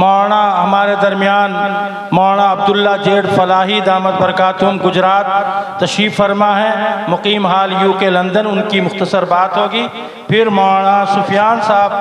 मौलाना हमारे दरमियान मौलाना अब्दुल्ला जेड फलाही दामद बरकातुहुम गुजरात तशरीफ़ फरमा है, मुकीम हाल UK लंदन। उनकी मुख्तसर बात होगी। फिर मौलाना सुफियान साहब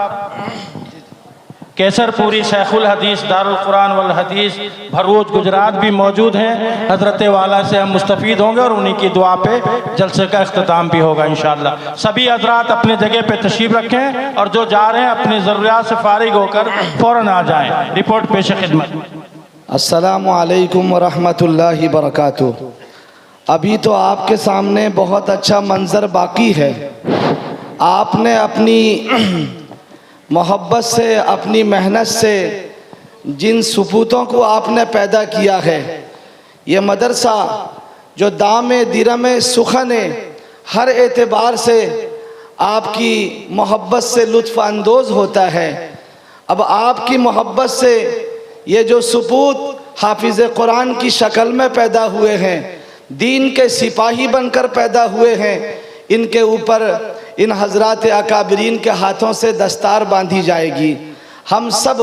केसरपुरी शेखुल हदीस दारुल कुरान वल हदीस भरूच गुजरात भी मौजूद हैं। हज़रत वाला से हम मुस्तफ़ीद होंगे और उन्हीं की दुआ पे जलसे का अख्ताम भी होगा इंशाअल्लाह। सभी हज़रात अपने जगह पे तशरीफ़ रखें और जो जा रहे हैं अपनी ज़रूरियात से फारिग होकर फ़ौरन आ जाएं। रिपोर्ट पेश खिदमत। अस्सलामु अलैकुम वरहमतुल्लाहि बरकातुहू। अभी तो आपके सामने बहुत अच्छा मंज़र बाकी है। आपने अपनी मोहब्बत से, अपनी मेहनत से जिन सपूतों को आपने पैदा किया है, ये मदरसा जो दामे दिरमे सुखने हर एतबार से आपकी मोहब्बत से लुत्फ़ अंदोज़ होता है। अब आपकी मोहब्बत से ये जो सपूत हाफिज़ कुरान की शक्ल में पैदा हुए हैं, दीन के सिपाही बनकर पैदा हुए हैं, इनके ऊपर इन हज़रात अकाबरीन के हाथों से दस्तार बांधी जाएगी। हम सब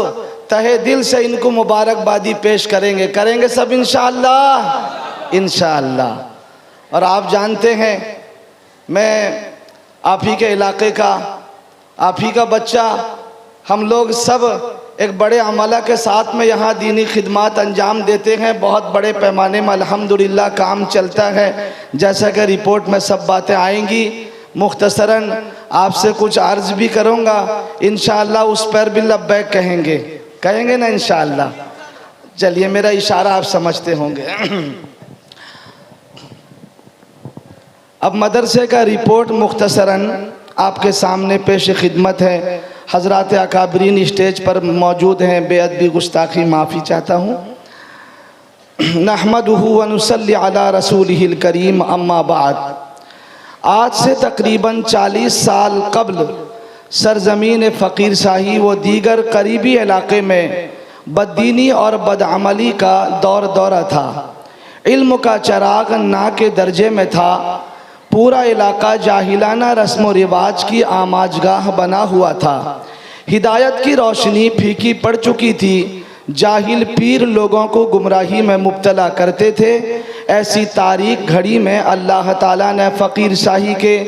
तहे दिल से इनको मुबारकबादी पेश करेंगे सब इंशाअल्लाह इंशाअल्लाह। और आप जानते हैं मैं आप ही के इलाके का, आप ही का बच्चा, हम लोग सब एक बड़े अमला के साथ में यहाँ दीनी खिदमत अंजाम देते हैं। बहुत बड़े पैमाने में अल्हम्दुलिल्लाह काम चलता है। जैसा कि रिपोर्ट में सब बातें आएंगी, मुख्तसरन आपसे कुछ अर्ज़ भी करूँगा, इंशाअल्लाह उस पर भी लब्बैक कहेंगे ना इंशाअल्लाह। चलिए, मेरा इशारा आप समझते होंगे। अब मदरसे का रिपोर्ट मुख्तसरन आपके सामने पेश खिदमत है। हज़रात अकाबरीन स्टेज पर मौजूद हैं, बेअदबी गुस्ताखी माफ़ी चाहता हूँ। नहमदुहु व नुसल्ली अला रसूलिहिल करीम, अम्मा बाद। आज से तकरीबन 40 साल कब्ल सरज़मीन फ़कीर शाही व दीगर करीबी इलाक़े में बददीनी और बदअमली का दौरा था। इल्म का चराग ना के दर्जे में था। पूरा इलाका जाहिलाना रस्म व रिवाज की आमाजगाह बना हुआ था। हिदायत की रोशनी फीकी पड़ चुकी थी। जाहिल पीर लोगों को गुमराही में मुब्तला करते थे। ऐसी तारीक घड़ी में अल्लाह ताला ने फ़कीर शाही के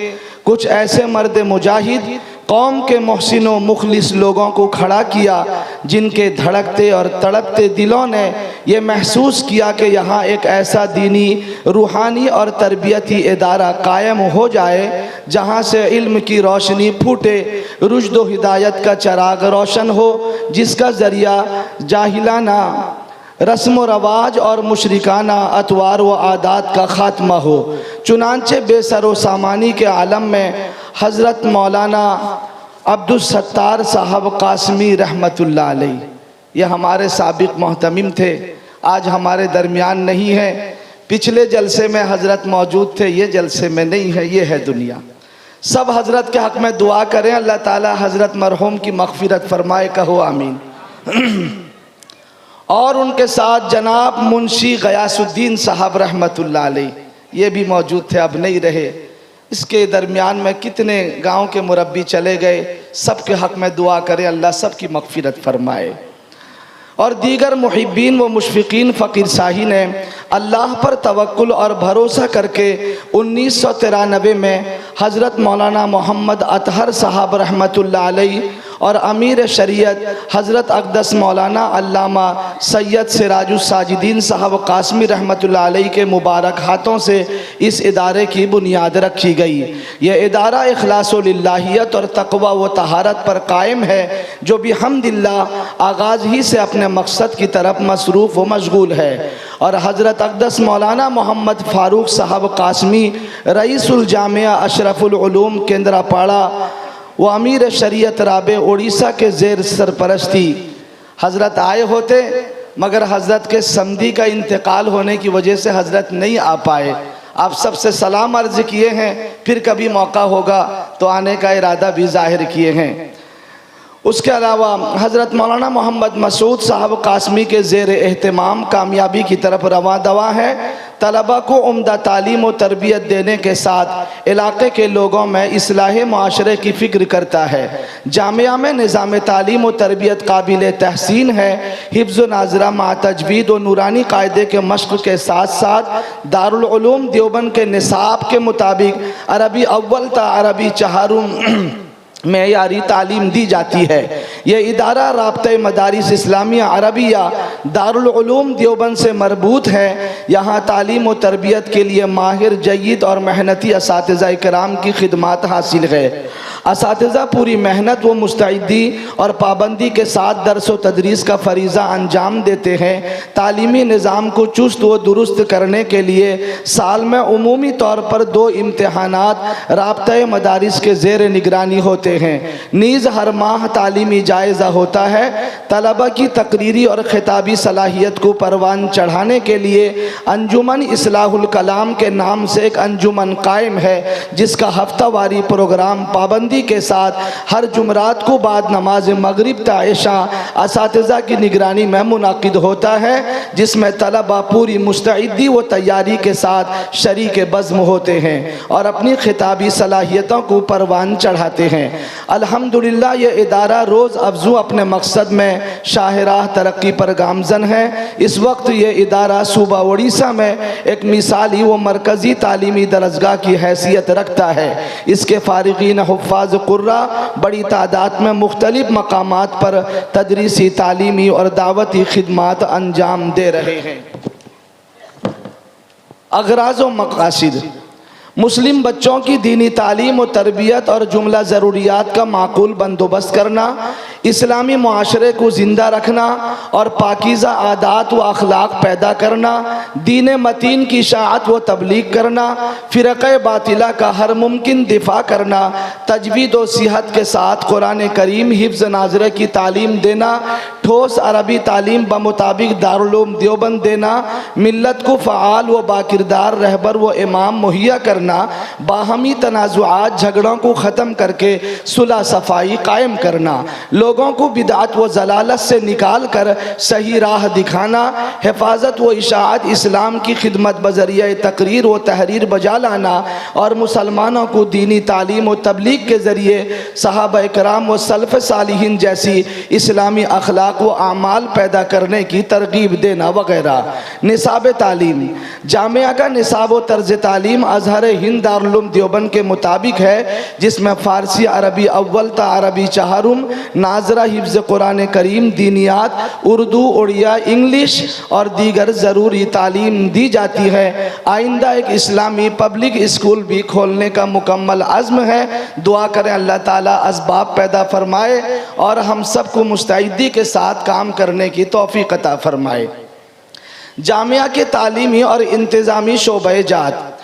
कुछ ऐसे मर्द मुजाहिद कौम के मोहसिन व मुखलिस लोगों को खड़ा किया, जिनके धड़कते और तड़पते दिलों ने ये महसूस किया कि यहाँ एक ऐसा दीनी, रूहानी और तरबियती इदारा कायम हो जाए जहाँ से इल्म की रोशनी फूटे, रुश्द व हिदायत का चराग रोशन हो, जिसका ज़रिया जाहिलाना रस्म व रवाज और मुशरिकाना अतवार व आदात का ख़ात्मा हो। चुनांचे बेसर व सामानी के आलम में हज़रत मौलाना अब्दुल सत्तार साहब कासमी रहमतुल्लाह अलैह, ये हमारे साबिक़ मोहतमिम थे, आज हमारे दरमियान नहीं है। पिछले जलसे में हज़रत मौजूद थे, ये जलसे में नहीं है, ये है दुनिया। सब हज़रत के हक़ में दुआ करें, अल्लाह ताला हज़रत मरहूम की मग़फ़िरत फ़रमाए, कहो आमीन। और उनके साथ जनाब मुंशी गयासुद्दीन साहब रहमतुल्लाह अलैह, ये भी मौजूद थे, अब नहीं रहे। इसके दरमियान में कितने गांव के मुरब्बी चले गए, सब के हक़ में दुआ करें, अल्लाह सब की मग़फ़िरत फ़रमाए। और दीगर मुहिब्बीन व मुशफ़िक़ीन फ़कीर शाही ने अल्लाह पर तवक्कुल और भरोसा करके 1993 में हज़रत मौलाना मोहम्मद अतहर साहब रहमतुल्लाह अलैह और अमीर शरीयत हज़रत अक़दस मौलाना अल्लामा सैयद सिराजुस साजिदीन साहब कासमी रहमतुल्लाह अलैह के मुबारक हाथों से इस इदारे की बुनियाद रखी गई। यह इदारा इखलासो लिल्लाहियत और तक़वा व तहारत पर कायम है, जो भी हम्दुलिल्लाह आगाज़ ही से अपने मकसद की तरफ मसरूफ़ व मशगूल है। और हज़रत अक़दस मौलाना मोहम्मद फ़ारूक साहब कासमी रईसुल जामिया अशरफुल उलूम केंद्रापाड़ा व अमीर शरीयत राबे उड़ीसा के ज़ेर सरपरस्ती हज़रत आए होते, मगर हज़रत के समधी का इंतकाल होने की वजह से हज़रत नहीं आ पाए। आप सबसे सलाम अर्ज़ किए हैं, फिर कभी मौका होगा तो आने का इरादा भी ज़ाहिर किए हैं। उसके अलावा हज़रत मौलाना मोहम्मद मसूद साहब कासमी के ज़ेर एहतमाम कामयाबी की तरफ रवां दवा है। तलबा को उम्दा तालीम और तरबियत देने के साथ इलाक़े के लोगों में इस्लाह माशरे की फ़िक्र करता है। जामिया में निज़ाम तालीम और तरबियत काबिल तहसीन है। हिफ्ज़ नाज़रा मा तजवीद और नूरानी कायदे के मश्क़ के साथ साथ दारुल उलूम देवबंद के निसाब के मुताबिक अरबी अव्वल ता अरबी चहारुम मेयारी तालीम दी जाती है। यह इदारा राब्ते मदारिस इस्लामिया अरबिया दारुल उलूम देवबंद से मरबूत है। यहाँ तालीम व तरबियत के लिए माहिर, जय्यद और मेहनती असातिज़ा इकराम की खिदमत हासिल है। असातिज़ा पूरी मेहनत व मुस्तैदी और पाबंदी के साथ दर्स व तदरीस का फ़रीज़ा अंजाम देते हैं। तालीमी निज़ाम को चुस्त व दुरुस्त करने के लिए साल में उमूमी तौर पर 2 इम्तिहानात राब्ते मदारिस के ज़ेर निगरानी होते हैं। नीज़ हर माह तालीमी जायज़ा होता है। तलबा की तकरीरी और खिताबी सलाहियत को परवान चढ़ाने के लिए अंजुमन इस्लाहुल कलाम के नाम से एक अंजुमन कायम है, जिसका हफ्तावारी प्रोग्राम पाबंदी के साथ हर जुमरात को बाद नमाज मगरिब ता इशा असातिज़ा की निगरानी में मुनाकिद होता है, जिसमें तलबा पूरी मुस्तैदी व तैयारी के साथ शरीक बज़्म होते हैं और अपनी खिताबी सलाहियतों को परवान चढ़ाते हैं। अल्हम्दुलिल्लाह ये इदारा रोज़ अफजू अपने मकसद में शाहराह तरक्की पर गामजन है। इस वक्त ये इदारा सूबा उड़ीसा में एक मिसाली व मरकज़ी तालीमी दरजगाह की हैसियत रखता है। इसके फ़ारिगीन हुफ़्फ़ाज़ कुर्रा बड़ी तादाद में मुख्तलिफ़ मकामात पर तदरीसी, तालीमी और दावती खिदमात अंजाम दे रहे हैं। अगराज़ व मक़ासिद: मुस्लिम बच्चों की दीनी तालीम और तरबियत और जुमला ज़रूरियात का माकूल बंदोबस्त करना, इस्लामी मुआशरे को ज़िंदा रखना और पाकीज़ा आदात व अखलाक पैदा करना, दीन मतीन की इशाअत व तबलीग करना, फ़िरक़े बातिला का हर मुमकिन दिफा करना, तजवीद व सिहत के साथ कुरान करीम हिफ्ज़ नाज़रे की तालीम देना, ठोस अरबी तालीम बमुताबिक दारुल उलूम देवबंद देना, मिल्लत को फ़आल व बाकिरदार रहबर व इमाम मुहैया करना, बाहमी तनाज़ुआत झगड़ों को ख़त्म करके सुलह सफ़ाई कायम करना, लोगों को बिदअत व ज़लालत से निकाल कर सही राह दिखाना, हिफाजत व इशाअत इस्लाम की खिदमत बज़रिया तकरीर व तहरीर बजा लाना और मुसलमानों को दीनी तालीम व तबलीग के ज़रिए सहाबा इकराम व सल्फ़ सालिहीन जैसी इस्लामी अखलाक व आमाल पैदा करने की तरगीब देना वगैरह। निसाब तालीम: जामिया का निसाब व तर्ज़ तालीम अज़हर हिंद दारुल उलूम देवबंद के मुताबिक है, जिसमें फ़ारसी अरबी अव्वल ता अरबी चहारुम, नाज़रा हिफ्ज़ कुरान करीम, दीनियात, उर्दू, उड़िया, इंग्लिश और दीगर ज़रूरी तालीम दी जाती है। आइंदा एक इस्लामी पब्लिक स्कूल भी खोलने का मुकम्मल अज़्म है। दुआ करें अल्लाह ताला असबाब पैदा फरमाए और हम सबको मुस्तैदी के साथ काम करने की तौफ़ीक़ अता फरमाए। जामिया के तालीमी और इंतज़ामी शोबे जात: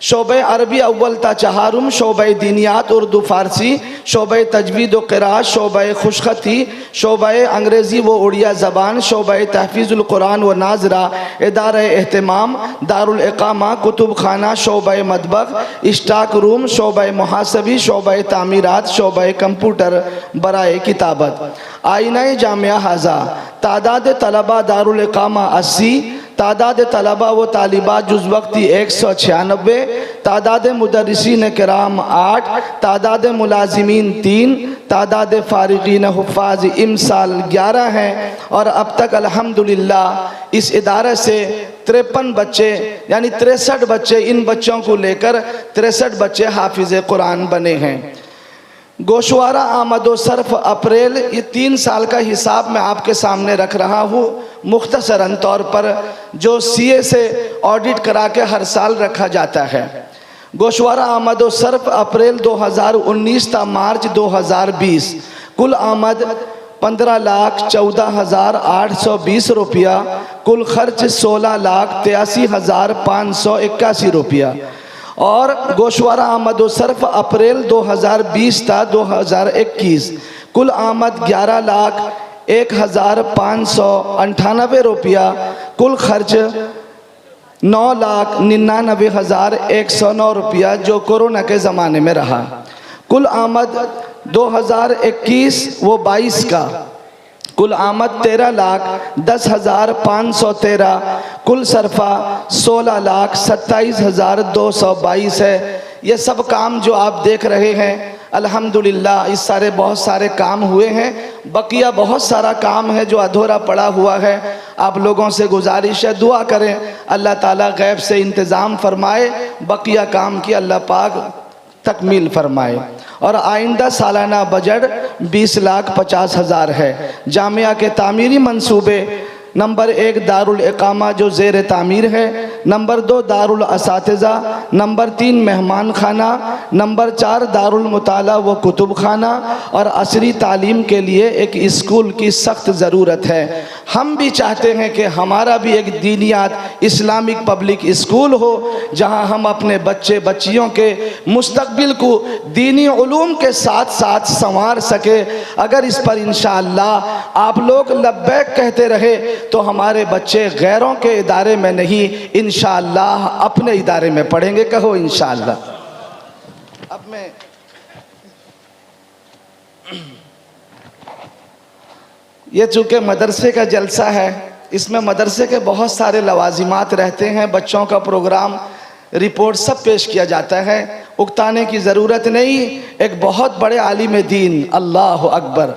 शोबे अरबी अव्वल ता चहारुम, शोबे दीनियात उर्दू फ़ारसी, शोबे तजवीद व क़िराअत, शोबे खुशख़ती, शोबे अंग्रेज़ी व उड़िया ज़बान, शोबे तहफ़ीज़ुल कुरान व नाज़रा, इदारे एहतमाम, दारुल इक़ामा, कुतुब खाना, शोबे मतबख़, इस्टाक रूम, शोबे मुहासबी, शोबे तामीरात, शोबे कंप्यूटर बराए किताबत। आईना जामिया हाज़ा: तादाद तलबा दारुल इक़ामा 80, तादाद तलबा व तालिबात जुज़वक्ती 196, तादाद मुदर्रिसीन किराम 8, तादाद मुलाजिमीन 3, तादाद फ़ारिगीन हुफ़्फ़ाज़ इमसाल 11 हैं और अब तक अल्हम्दुलिल्लाह इस इदारे से 53 बच्चे यानी 63 बच्चे, इन बच्चों को लेकर 63 बच्चे हाफिज़ कुरान बने हैं। गोशवारा आमद व सर्फ अप्रैल, ये 3 साल का हिसाब मैं आपके सामने रख रहा हूँ मुख्तसरन तौर पर, जो सीए से ऑडिट करा के हर साल रखा जाता है। गोशवारा आमद व सर्फ अप्रैल 2019 था मार्च 2020, कुल आमद 15,14,820 रुपया, कुल खर्च 16,83,581 रुपया। और गोशवारा आमद व सर्फ अप्रैल 2020 था 2021, कुल आमद 11,01,598 रुपया, कुल खर्च 9,99,109 रुपया, जो कोरोना के ज़माने में रहा। कुल आमद 2021 व 22 का कुल आमद 13,10,513, कुल सरफा 16,27,222 है। ये सब काम जो आप देख रहे हैं अल्हम्दुलिल्लाह, इस सारे बहुत सारे काम हुए हैं। बकिया बहुत सारा काम है जो अधूरा पड़ा हुआ है। आप लोगों से गुजारिश है, दुआ करें अल्लाह ताला गैब से इंतज़ाम फरमाए, बकिया काम की अल्लाह पाक तकमील फरमाए। और आइंदा सालाना बजट 20,50,000 है। जामिया के तामीरी मंसूबे नंबर 1 दारुल इकामा जो ज़ेर तामीर है, नंबर 2 दारुल असातिज़ा, नंबर 3 मेहमान खाना, नंबर 4 दारुल मुताला व कुतुब खाना और असरी तालीम के लिए एक स्कूल की सख्त ज़रूरत है। हम भी चाहते हैं कि हमारा भी एक दीनियात इस्लामिक पब्लिक स्कूल हो, जहां हम अपने बच्चे बच्चियों के मुस्तकबिल को दीनी उलूम के साथ साथ संवार सके। अगर इस पर इंशाअल्लाह आप लोग लब्बैक कहते रहे तो हमारे बच्चे गैरों के इदारे में नहीं, इंशाअल्लाह अपने इदारे में पढ़ेंगे। कहो इंशाअल्लाह। अब मैं ये चूँकि मदरसे का जलसा है, इसमें मदरसे के बहुत सारे लवाजिमात रहते हैं, बच्चों का प्रोग्राम, रिपोर्ट सब पेश किया जाता है, उकताने की ज़रूरत नहीं। एक बहुत बड़े आलिम दीन, अल्लाह अकबर,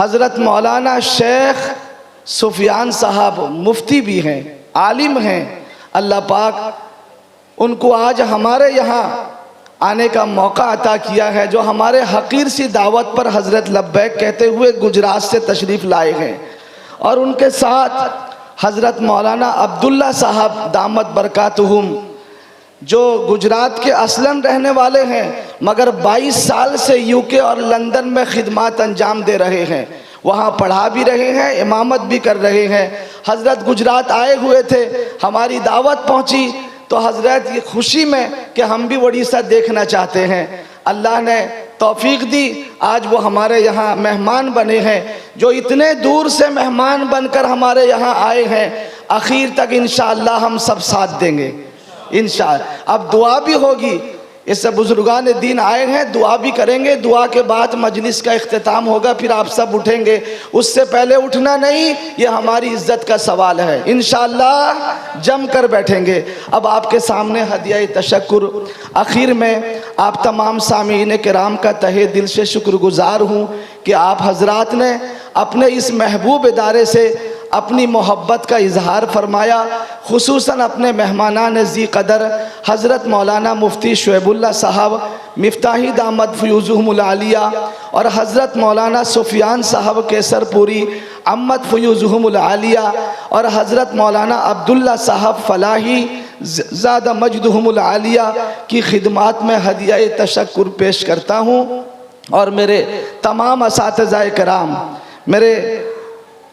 हज़रत मौलाना शेख सुफियान साहब मुफ्ती भी हैं, आलिम हैं, अल्लाह पाक उनको आज हमारे यहाँ आने का मौका अता किया है, जो हमारे हकीर सी दावत पर हज़रत लब्बैक कहते हुए गुजरात से तशरीफ़ लाए हैं। और उनके साथ हज़रत मौलाना अब्दुल्ला साहब दामत बरकातुहुम, जो गुजरात के असलन रहने वाले हैं मगर 22 साल से यूके और लंदन में खिदमत अंजाम दे रहे हैं, वहाँ पढ़ा भी रहे हैं, इमामत भी कर रहे हैं। हज़रत गुजरात आए हुए थे, हमारी दावत पहुँची तो हज़रत ये खुशी में कि हम भी उड़ीसा देखना चाहते हैं, अल्लाह ने तौफीक दी, आज वो हमारे यहाँ मेहमान बने हैं। जो इतने दूर से मेहमान बनकर हमारे यहाँ आए हैं, आखिर तक इंशाअल्लाह हम सब साथ देंगे इंशाअल्लाह। अब दुआ भी होगी, इससे बुजुर्गान दीन आए हैं, दुआ भी करेंगे, दुआ के बाद मजलिस का इख्तिताम होगा, फिर आप सब उठेंगे। उससे पहले उठना नहीं, ये हमारी इज्जत का सवाल है, इंशाअल्लाह जम कर बैठेंगे। अब आपके सामने हदिया तशक्कुर, आखिर में आप तमाम सामीन किराम का तहे दिल से शुक्रगुजार हूँ कि आप हजरात ने अपने इस महबूब इदारे से अपनी मोहब्बत का इजहार फरमाया, खुसूसन अपने मेहमानान ज़ी कदर हज़रत मौलाना मुफ्ती शुएबुल्लाह साहब मिफ्ताही दामद फ़यूज़ुहुमुल आलिया और हज़रत मौलाना सुफियान साहब केसरपुरी अम्मद फ़यूज़ुहुमुल आलिया और हज़रत मौलाना अब्दुल्ला साहब फ़लाही ज़ादा मजदुहुमुल आलिया की खिदमत में हदिया तशक्कुर पेश करता हूँ। और मेरे तमाम असातिज़ाए किराम, मेरे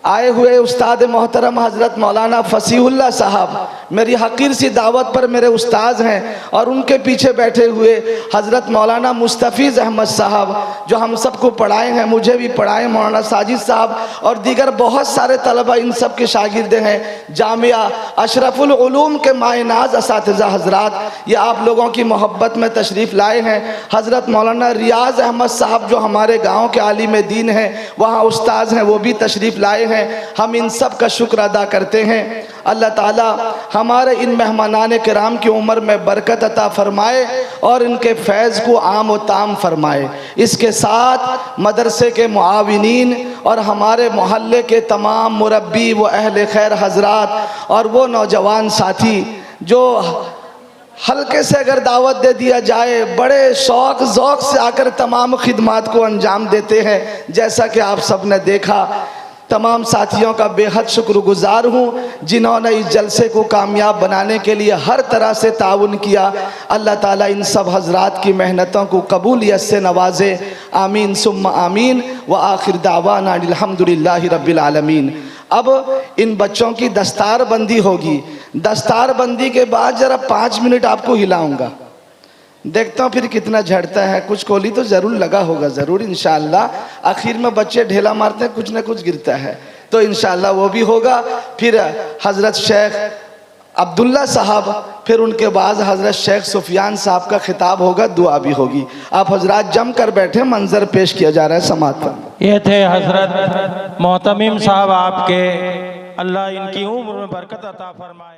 आए हुए उस्ताद मोहतरम हज़रत मौलाना फ़सीहुल्लाह साहब मेरी हकीर सी दावत पर मेरे उस्ताद हैं, और उनके पीछे बैठे हुए हज़रत मौलाना मुस्तफ़ीज़ अहमद साहब जो हम सबको पढ़ाए हैं, मुझे भी पढ़ाए, मौलाना साजिद साहब और दीगर बहुत सारे तलबा इन सब के शागिर्द हैं। जामिया अशरफुल उलूम के मायनाज असातिज़ा हज़रात, ये आप लोगों की मोहब्बत में तशरीफ़ लाए हैं। हज़रत मौलाना रियाज़ अहमद साहब जो हमारे गाँव के आलिम दीन हैं, वहाँ उस्ताद हैं, वो भी तशरीफ़ लाए हैं। हम इन सब का शुक्र अदा करते हैं। अल्लाह ताला हमारे इन मेहमानान किराम की उम्र में बरकत अता फरमाए और इनके फैज़ को आम व ताम फरमाए। इसके साथ मदरसे के मुआविनीन और हमारे मोहल्ले के तमाम मुरब्बी व अहले खैर हजरात और वो नौजवान साथी जो हल्के से अगर दावत दे दिया जाए बड़े शौक़ ज़ौक़ से आकर तमाम खिदमात को अंजाम देते हैं, जैसा कि आप सब ने देखा। तमाम साथियों का बेहद शुक्रगुजार हूँ जिन्होंने इस जलसे को कामयाब बनाने के लिए हर तरह से ताउन किया। अल्लाह ताला इन सब हजरात की मेहनतों को कबूलियत से नवाजे, आमीन सुम्मा आमीन। व आखिर दावाना अल्हम्दुलिल्लाहि रब्बिल आलमीन। अब इन बच्चों की दस्तार बंदी होगी। दस्तार बंदी के बाद ज़रा 5 मिनट आपको हिलाऊंगा, देखता हूँ फिर कितना झड़ता है। कुछ कोली तो ज़रूर लगा होगा, ज़रूर इंशाअल्लाह। आखिर में बच्चे ढेला मारते हैं, कुछ ना कुछ गिरता है, तो इंशाअल्लाह वो भी होगा। फिर हज़रत शेख अब्दुल्ला साहब, फिर उनके बाद हज़रत शेख सुफियान साहब का खिताब होगा, दुआ भी होगी। आप हजरात जम कर बैठे, मंजर पेश किया जा रहा है समात पर। ये थे हज़रत मोहतमिम साहब आपके, अल्लाह इनकी उम्र में बरकत अता फरमाए।